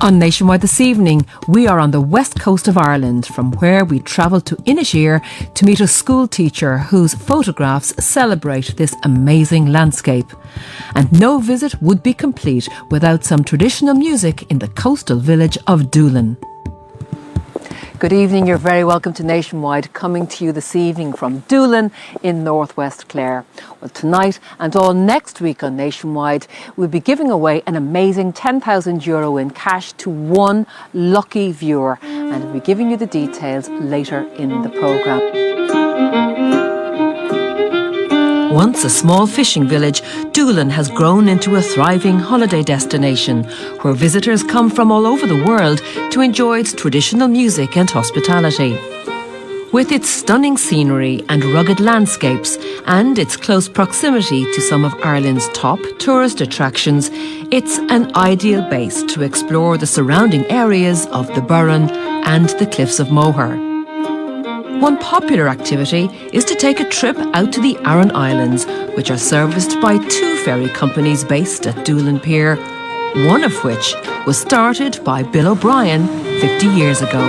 On Nationwide this evening, we are on the west coast of Ireland, from where we travel to Inisheer to meet a school teacher whose photographs celebrate this amazing landscape. And no visit would be complete without some traditional music in the coastal village of Doolin. Good evening, you're very welcome to Nationwide, coming to you this evening from Doolin in northwest Clare. Well, tonight and all next week on Nationwide, we'll be giving away an amazing €10,000 in cash to one lucky viewer, and we'll be giving you the details later in the programme. Once a small fishing village, Doolin has grown into a thriving holiday destination where visitors come from all over the world to enjoy its traditional music and hospitality. With its stunning scenery and rugged landscapes and its close proximity to some of Ireland's top tourist attractions, it's an ideal base to explore the surrounding areas of the Burren and the Cliffs of Moher. One popular activity is to take a trip out to the Aran Islands, which are serviced by two ferry companies based at Doolin Pier, one of which was started by Bill O'Brien 50 years ago.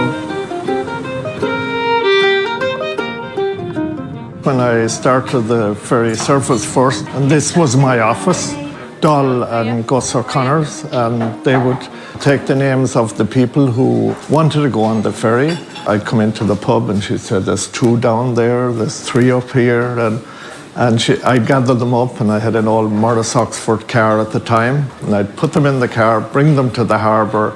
When I started the ferry service first, and this was my office, Doll and Gus O'Connor's, and they would take the names of the people who wanted to go on the ferry. I'd come into the pub and she said, there's 2 down there, there's 3 up here, and I'd gather them up, and I had an old Morris Oxford car at the time, and I'd put them in the car, bring them to the harbour,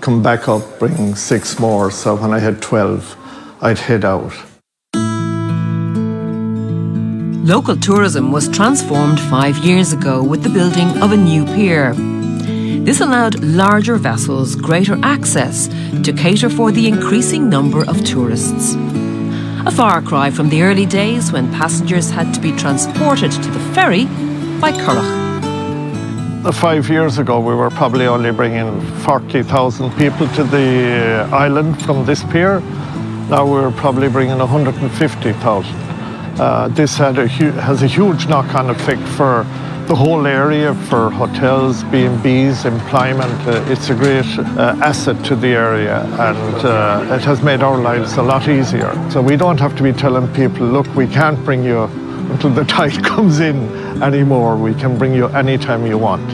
come back up, bring 6 more, so when I had 12, I'd head out. Local tourism was transformed 5 years ago with the building of a new pier. This allowed larger vessels greater access to cater for the increasing number of tourists. A far cry from the early days when passengers had to be transported to the ferry by currach. 5 years ago, we were probably only bringing 40,000 people to the island from this pier. Now we're probably bringing 150,000. This has a huge knock-on effect for the whole area, for hotels, B&Bs, employment. It's a great asset to the area, and it has made our lives a lot easier. So we don't have to be telling people, look, we can't bring you until the tide comes in anymore. We can bring you anytime you want.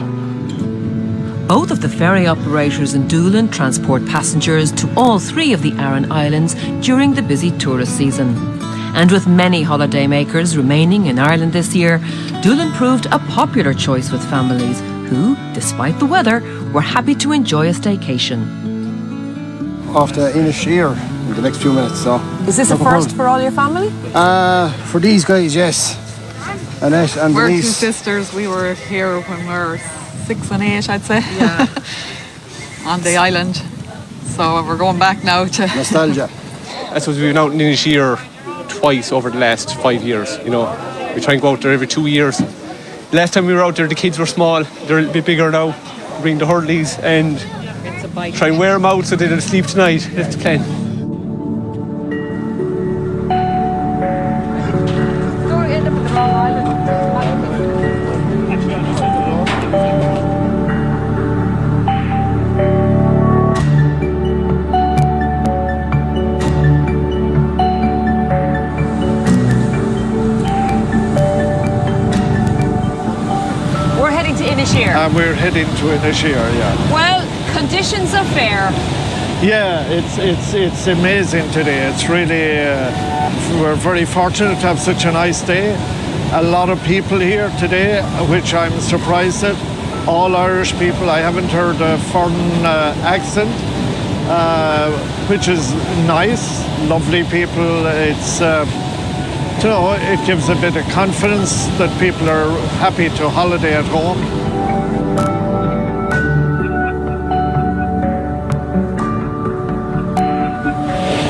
Both of the ferry operators in Doolin transport passengers to all 3 of the Aran Islands during the busy tourist season. And with many holidaymakers remaining in Ireland this year, Doolin proved a popular choice with families who, despite the weather, were happy to enjoy a staycation. Off to Inisheer in the next few minutes. So. Is this a first for all your family? For these guys, yes. Annette and We're Denise. 2 sisters. We were here when we were 6 and 8, I'd say. Yeah. On the island. So we're going back now to... Nostalgia. I suppose we've been out in Inisheer twice over the last 5 years, you know. We try and go out there every 2 years. Last time we were out there, the kids were small. They're a little bit bigger now. Bring the hurleys and try and wear them out so they'll sleep tonight. That's the plan. We're heading to Inisheer, yeah. Well, conditions are fair. Yeah, it's amazing today. It's really, we're very fortunate to have such a nice day. A lot of people here today, which I'm surprised at. All Irish people. I haven't heard a foreign accent, which is nice. Lovely people. It's, you know, it gives a bit of confidence that people are happy to holiday at home.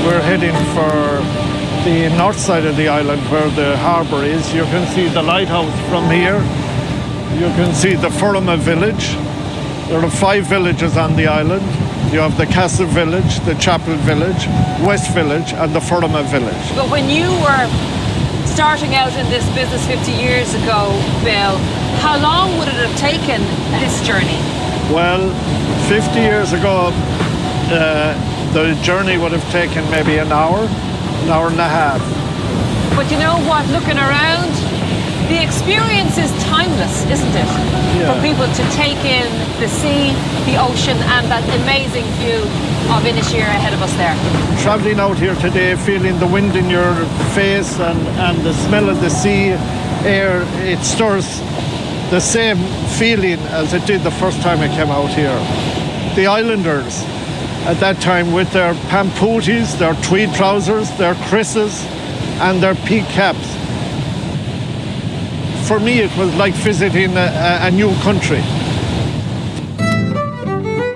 We're heading for the north side of the island where the harbour is. You can see the lighthouse from here. You can see the Ferrying village. There are 5 villages on the island. You have the Castle village, the Chapel village, West village, and the Ferrying village. But when you were starting out in this business 50 years ago, Bill, how long would it have taken this journey? Well, 50 years ago, the journey would have taken maybe an hour and a half. But you know what, looking around, the experience is timeless, isn't it? Yeah. For people to take in the sea, the ocean, and that amazing view of Inisheer ahead of us there. Travelling out here today, feeling the wind in your face and the smell of the sea air, it stirs the same feeling as it did the first time I came out here. The islanders at that time, with their pampooties, their tweed trousers, their krisses and their peak caps. For me, it was like visiting a new country.